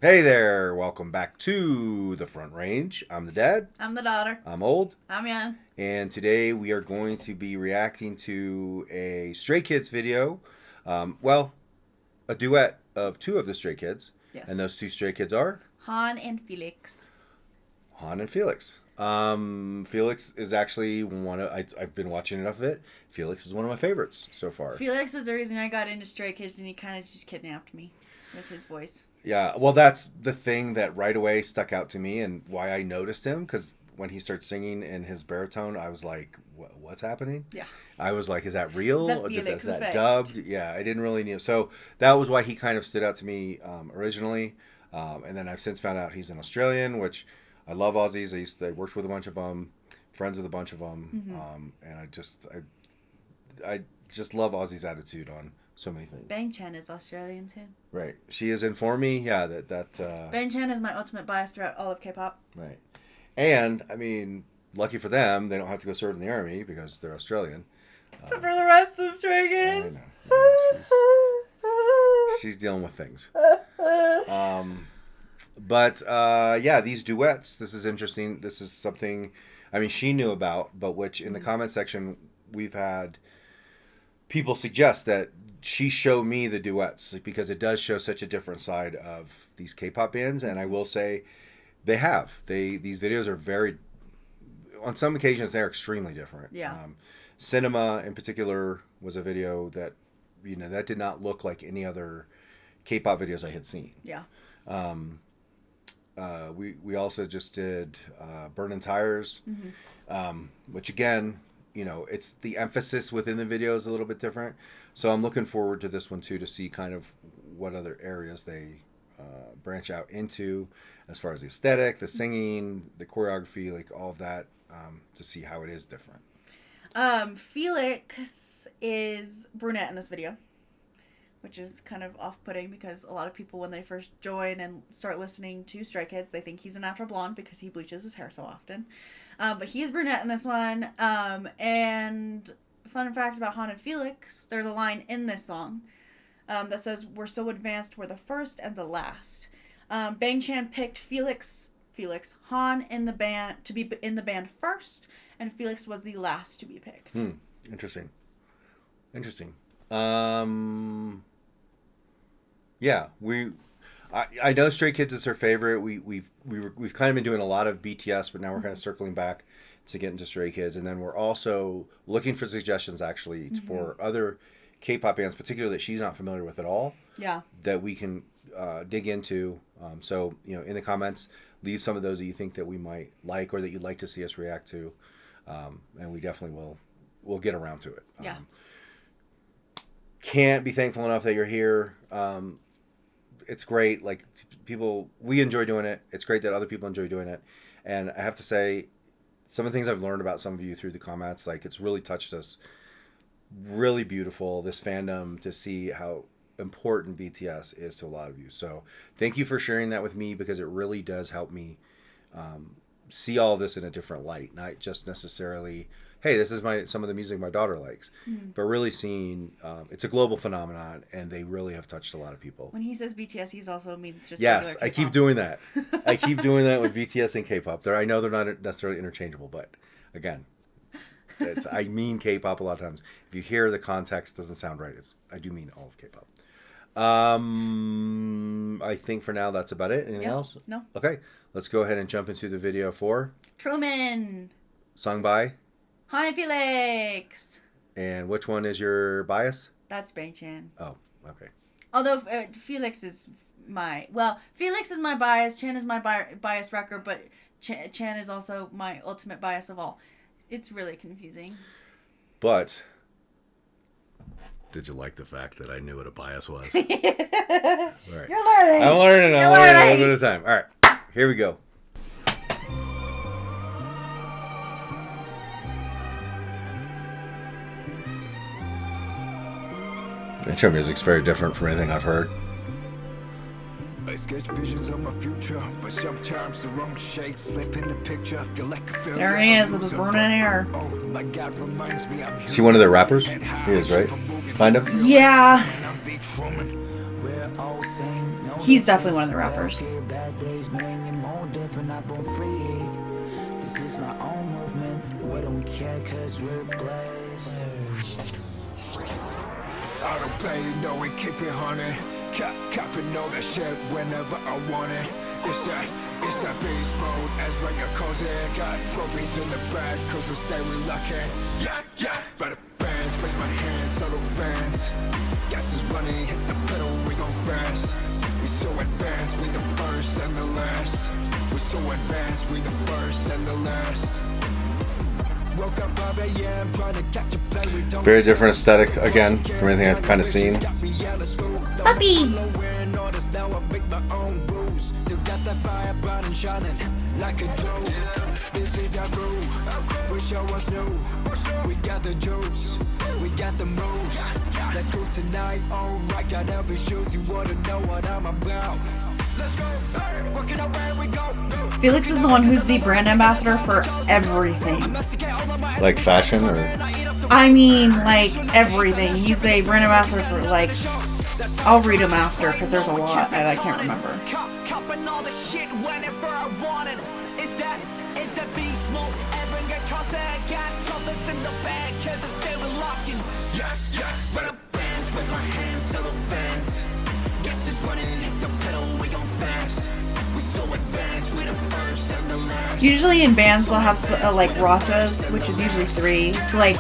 Hey there, welcome back to the Front Range. I'm the dad. I'm the daughter. I'm old. I'm young. And today we are going to be reacting to a Stray Kids video. Well, a duet of two of the Stray Kids. And Yes. those two Stray Kids are Han and Felix. Han and Felix. Felix is actually I've been watching enough of it. Felix is one of my favorites so far. Felix was the reason I got into Stray Kids, and he kind of just kidnapped me with his voice. Yeah, well, that's the thing that right away stuck out to me and why I noticed him, because when he started singing in his baritone, I was like, what's happening? Yeah. I was like, is that real? The Or Felix is that effect. dubbed? Yeah, I didn't really know. So that was why he kind of stood out to me originally. And then I've since found out he's an Australian, which I love Aussies. I worked with a bunch of them, friends with a bunch of them. And I just love Aussies' attitude on so many things. Bang Chan is Australian too. Right. She has informed me, yeah, that Bang Chan is my ultimate bias throughout all of K-pop. right. And I mean, lucky for them, they don't have to go serve in the army because they're Australian. Except for the rest of Stray I Kids. know. She's dealing with things. Yeah, these duets. This is interesting. This is something. I mean, she knew about, but which in the comment section we've had people suggest that she show me the duets because it does show such a different side of these K-pop bands, and I will say they have. These videos are very, on some occasions they're extremely different. Yeah. Cinema in particular was a video that that did not look like any other K-pop videos I had seen. Yeah. We also just did Burning Tires, which again, it's the emphasis within the video is a little bit different. So I'm looking forward to this one too, to see kind of what other areas they branch out into as far as the aesthetic, the singing, the choreography, like all of that, to see how it is different. Felix is brunette in this video, which is kind of off-putting because a lot of people, when they first join and start listening to Stray Kids, they think he's a natural blonde because he bleaches his hair so often. But he is brunette in this one. And fun fact about Han and Felix, there's a line in this song that says, "We're so advanced, we're the first and the last." Bang Chan picked Han in the band to be in the band first, and Felix was the last to be picked. Interesting. Yeah, I know Stray Kids is her favorite. We've kind of been doing a lot of BTS, but now we're kind of circling back to get into Stray Kids, and then we're also looking for suggestions actually for other K-pop bands, particularly that she's not familiar with at all. Yeah. That we can dig into. So in the comments, leave some of those that you think that we might like or that you'd like to see us react to, and we definitely will get around to it. Yeah. Can't be thankful enough that you're here. It's great. Like we enjoy doing it. It's great that other people enjoy doing it. And I have to say, some of the things I've learned about some of you through the comments, like it's really touched us. Really beautiful, this fandom, to see how important BTS is to a lot of you. So thank you for sharing that with me because it really does help me see all of this in a different light. Not just necessarily, hey, this is some of the music my daughter likes, but really seeing it's a global phenomenon, and they really have touched a lot of people. When he says BTS, he also means just yes, regular I keep K-pop. doing that. I keep doing that with BTS and K-pop. I know they're not necessarily interchangeable, but again, I mean K-pop a lot of times. If you hear the context doesn't sound right, I do mean all of K-pop. I think for now that's about it. Anything else? No. Okay, let's go ahead and jump into the video for Truman. sung by. Han and Felix. And which one is your bias? That's Bang Chan. Oh, okay. Although Felix is my bias. Chan is my bias wrecker, but Chan is also my ultimate bias of all. It's really confusing. But did you like the fact that I knew what a bias was? All right. You're learning. I'm learning a little bit of time. All right, here we go. Intro music's very different from anything I've heard. I sketch visions of my future, but sometimes the wrong shade slip in the picture. Feel like a failure. There he is with his burning hair. Oh, my God reminds me I'm Is he one of their rappers? He is, right? Kind of. Yeah. Truman. We're all saying no He's definitely one of the rappers. This is my own movement. We don't care cause we're blessed. I don't play, you know we keep it honey. Copping all that shit whenever I want it. It's that beast mode, as Ranger calls it. Got trophies in the bag, cause I'm staying lucky. Yeah, better bands, raise my hands, solo fans. Gas is running, hit the pedal, we gon' fast. We so advanced, we the first and the last. We so advanced, we the first and the last. Very different aesthetic, again, from anything I've kind of seen. Puppy! Let's go tonight, alright, got every shoes, you wanna know what I'm about. Let's go, working out where we go. Felix is the one who's the brand ambassador for everything. Like fashion, or? I mean, like, everything. He's a brand ambassador for, like, I'll read them after, because there's a lot, and I can't remember. Usually in bands they'll have like rachas, which is usually 3. So like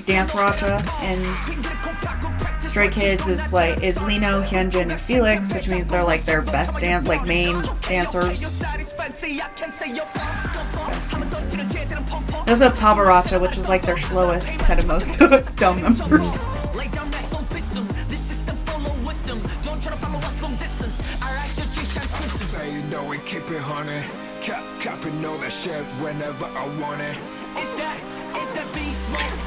dance racha and Stray Kids is Lino, Hyunjin, and Felix, which means they're like their best main dancers. There's a Pavaracha, which is like their slowest, kind of most dumb members. You know we keep it honey. Copping all that shit whenever I want it.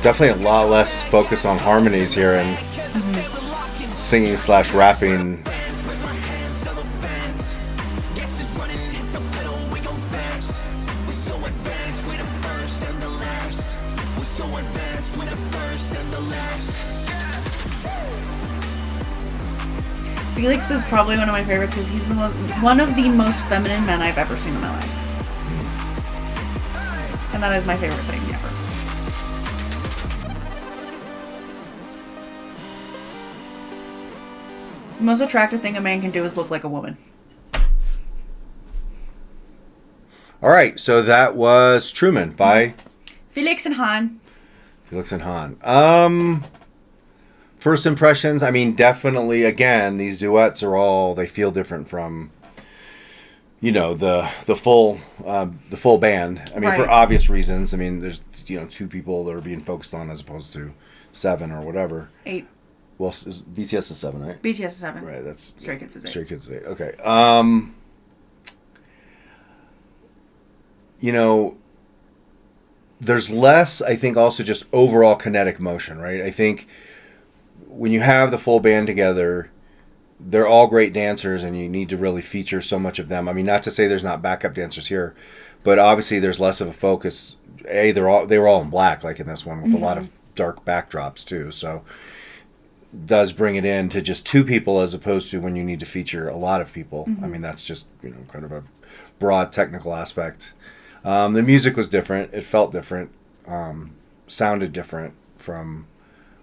Definitely a lot less focus on harmonies here and singing / rapping. Felix is probably one of my favorites because he's one of the most feminine men I've ever seen in my life. And that is my favorite thing ever. The most attractive thing a man can do is look like a woman. All right, so that was Truman by Felix and Han. Felix and Han. First impressions, I mean, definitely, again, these duets they feel different from, the full band. I mean, right. For obvious reasons. I mean, there's, 2 people that are being focused on as opposed to 7 or whatever. 8. Well, BTS is 7, right? BTS is 7. Right, that's... Stray Kids is 8. Stray Kids is 8, okay. There's less, I think, also just overall kinetic motion, right? I think when you have the full band together, they're all great dancers, and you need to really feature so much of them. I mean, not to say there's not backup dancers here, but obviously there's less of a focus. They were all in black, like in this one, with a lot of dark backdrops too. So does bring it in to just 2 people as opposed to when you need to feature a lot of people. I mean, that's just kind of a broad technical aspect. The music was different. It felt different. Sounded different from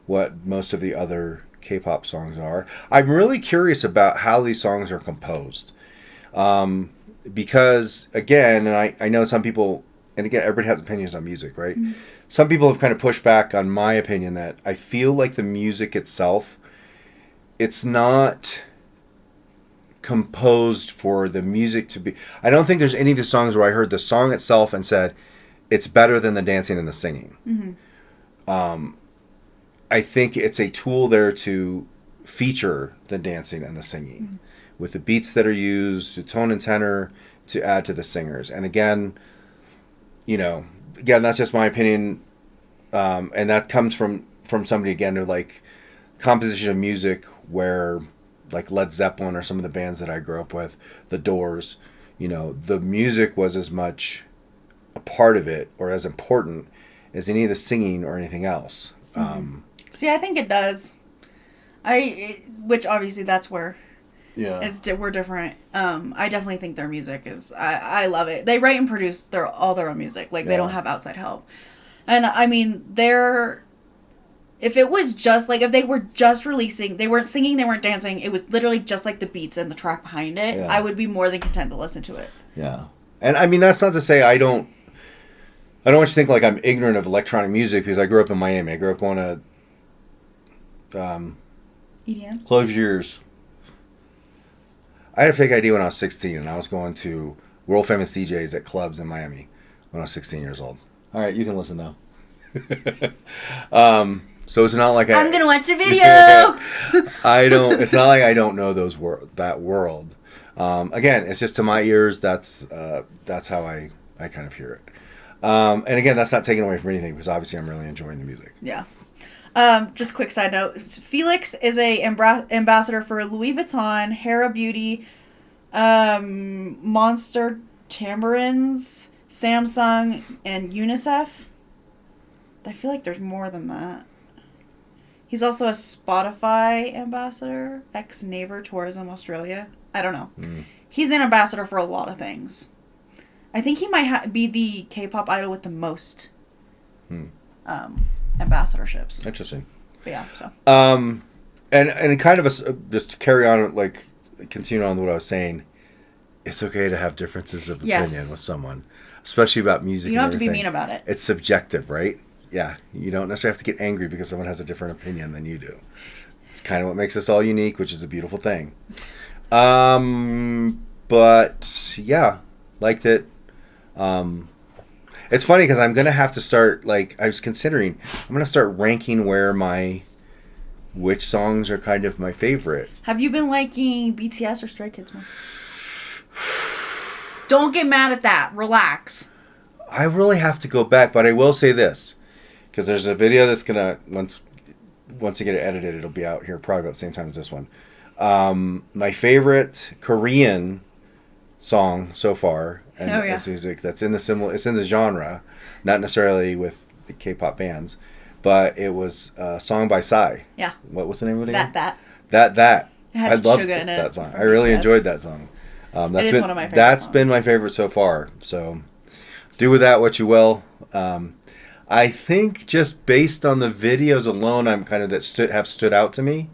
what most of the other K-pop songs are. I'm really curious about how these songs are composed. Because, again, and I know some people, and again, everybody has opinions on music, right? Mm-hmm. Some people have kind of pushed back on my opinion that I feel like the music itself, it's not composed for the music to be... I don't think there's any of the songs where I heard the song itself and said, it's better than the dancing and the singing. Mm-hmm. I think it's a tool there to feature the dancing and the singing with the beats that are used, the tone and tenor to add to the singers. And again, that's just my opinion. And that comes from somebody, again, who like composition of music where like Led Zeppelin or some of the bands that I grew up with, The Doors, the music was as much a part of it or as important as any of the singing or anything else. See, I think it does. Which obviously that's where Yeah. we're different. I definitely think their music is, I love it. They write and produce all their own music. Like, they don't have outside help. And I mean, if it was just like, if they were just releasing, they weren't singing, they weren't dancing, it was literally just like the beats and the track behind it, I would be more than content to listen to it. Yeah. And I mean, that's not to say I don't want you to think like I'm ignorant of electronic music, because I grew up in Miami. I grew up going to EDM? close yours. I had a fake ID when I was 16, and I was going to world famous DJs at clubs in Miami when I was 16 years old. All right, you can listen now. So it's not like I'm gonna watch a video. It's not like I don't know that world. Again, it's just to my ears. That's how I kind of hear it. And again, that's not taken away from anything, because obviously I'm really enjoying the music. Yeah. Just quick side note. Felix is a ambassador for Louis Vuitton, Hera Beauty, Monster Tambourines, Samsung, and UNICEF. I feel like there's more than that. He's also a Spotify ambassador, ex-Naver Tourism Australia. I don't know. He's an ambassador for a lot of things. I think he might be the K-pop idol with the most ambassadorships. Interesting. But yeah, so. And kind of just to carry on, like, continue on with what I was saying, it's okay to have differences of opinion with someone, especially about music. You don't have to be mean about it. It's subjective, right? Yeah. You don't necessarily have to get angry because someone has a different opinion than you do. It's kind of what makes us all unique, which is a beautiful thing. But yeah, liked it. It's funny because I'm going to have to start, like, I was considering, I'm going to start ranking which songs are kind of my favorite. Have you been liking BTS or Stray Kids more? Don't get mad at that. Relax. I really have to go back, but I will say this, because there's a video that's going to, once I get it edited, it'll be out here probably about the same time as this one. My favorite Korean song so far, and it's music that's in it's in the genre, not necessarily with the K-pop bands, but it was a song by Psy. Yeah. What was the name of it again? That. It had I loved that song. I really enjoyed that song. It is one of my favorite That's songs. been my favorite so far. So do with that what you will. I think just based on the videos alone, I'm kind of have stood out to me.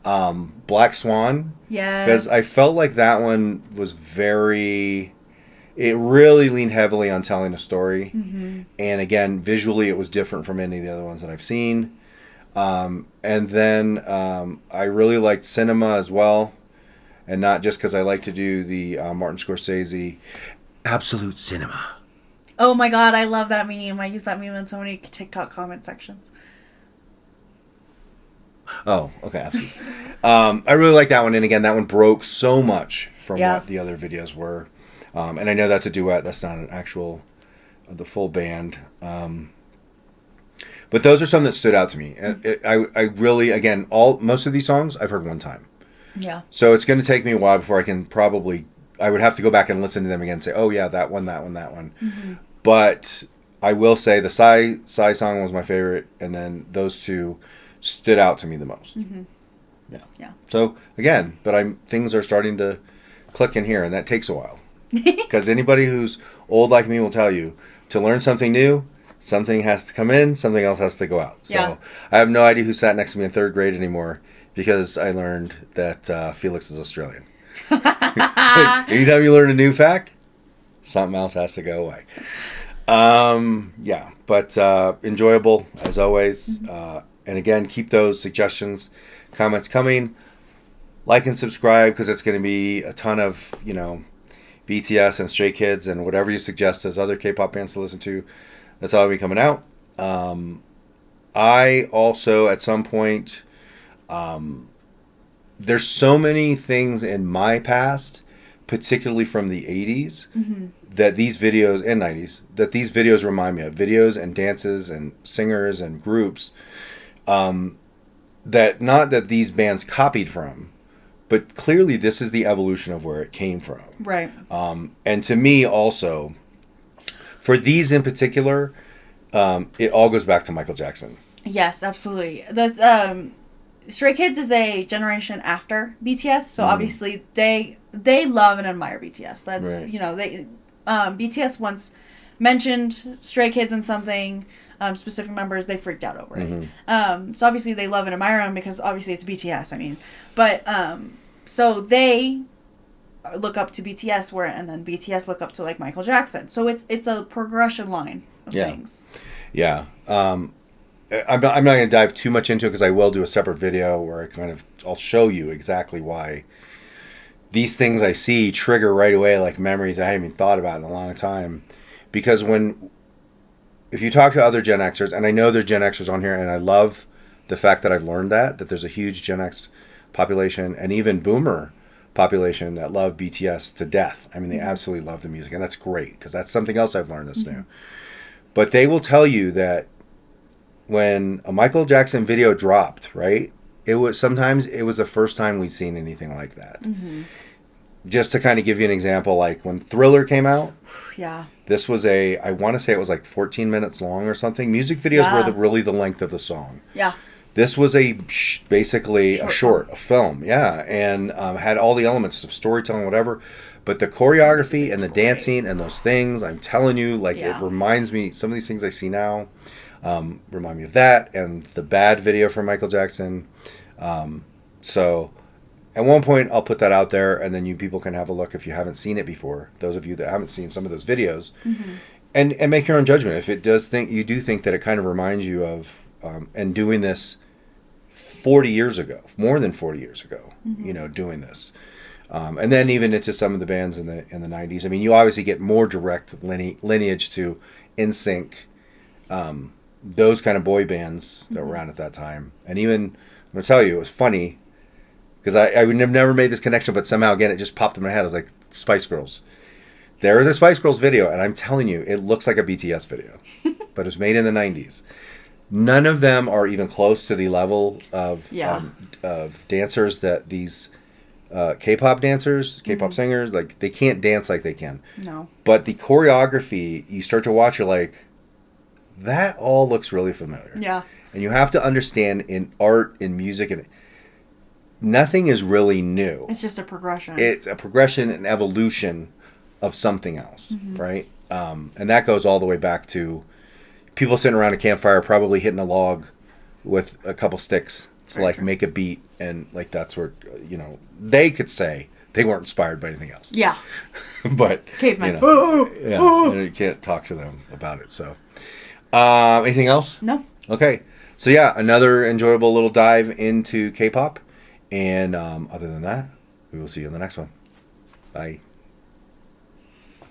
Black Swan. Yes. Because I felt like that one was it really leaned heavily on telling a story. Mm-hmm. And again, visually, it was different from any of the other ones that I've seen. And then I really liked Cinema as well. And not just because I like to do the Martin Scorsese Absolute Cinema. Oh my god, I love that meme. I use that meme in so many TikTok comment sections. Oh, okay, absolutely. I really like that one. And again, that one broke so much from what the other videos were. And I know that's a duet. That's not an actual, the full band. But those are some that stood out to me. And I really, again, most of these songs I've heard one time. Yeah. So it's going to take me a while before I would have to go back and listen to them again and say, oh yeah, that one. Mm-hmm. But I will say the Psy song was my favorite. And then those two stood out to me the most. Mm-hmm. Yeah. So again, things are starting to click in here, and that takes a while. Because anybody who's old like me will tell you, to learn something new, something has to come in, something else has to go out. So I have no idea who sat next to me in third grade anymore, because I learned that Felix is Australian. Anytime you learn a new fact, something else has to go away. But enjoyable as always. Mm-hmm. And again, keep those suggestions, comments coming. Like and subscribe, because it's going to be a ton of, BTS and Stray Kids and whatever you suggest as other K-pop bands to listen to. That's all be coming out. I also, at some point, there's so many things in my past, particularly from the 80s, that these videos, and 90s, that these videos remind me of. Videos and dances and singers and groups that not that these bands copied from, but clearly this is the evolution of where it came from. Right. And to me also, for these in particular, it all goes back to Michael Jackson. Yes, absolutely. Stray Kids is a generation after BTS, so obviously they love and admire BTS. That's Right. you know they BTS once mentioned Stray Kids in something. Specific members, they freaked out over it. So obviously they love and admire them because obviously it's BTS. I mean, but so they look up to BTS, and then BTS look up to like Michael Jackson. So it's a progression line of things. Yeah. I'm not going to dive too much into it because I will do a separate video where I'll show you exactly why these things I see trigger right away like memories I haven't even thought about in a long time. Because if you talk to other Gen Xers, and I know there's Gen Xers on here, and I love the fact that I've learned that there's a huge Gen X population and even Boomer population that love BTS to death. I mean, they absolutely love the music, and that's great because that's something else I've learned that's new. But they will tell you that when a Michael Jackson video dropped, right, it was the first time we'd seen anything like that. Just to kind of give you an example, like when Thriller came out, Yeah. this was I want to say it was like 14 minutes long or something. Music videos were really the length of the song. Yeah. This was basically a film, yeah, and had all the elements of storytelling, whatever. But the choreography and the dancing and those things, I'm telling you, like it reminds me. Some of these things I see now remind me of that, and the Bad video from Michael Jackson. So, at one point, I'll put that out there, and then you people can have a look if you haven't seen it before. Those of you that haven't seen some of those videos, and make your own judgment. If it does you do think that it kind of reminds you of, and doing this 40 years ago, more than 40 years ago, doing this. And then even into some of the bands in the 90s. I mean, you obviously get more direct lineage to NSYNC, those kind of boy bands that were around at that time. And even, I'm going to tell you, it was funny, because I would have never made this connection, but somehow, again, it just popped in my head. I was like, Spice Girls. There is a Spice Girls video, and I'm telling you, it looks like a BTS video, but it was made in the 90s. None of them are even close to the level of dancers that these K-pop dancers, K-pop singers, like they can't dance like they can. No. But the choreography, you start to watch, you're like, that all looks really familiar. Yeah. And you have to understand in art, in music, and nothing is really new. It's just a progression. It's a progression and evolution of something else, right? And that goes all the way back to people sitting around a campfire probably hitting a log with a couple sticks to like make a beat, and like that's where they could say they weren't inspired by anything else. Yeah. But Cavemen. You can't talk to them about it. So anything else? No. Okay. So yeah, another enjoyable little dive into K-pop, and other than that, we will see you in the next one. Bye.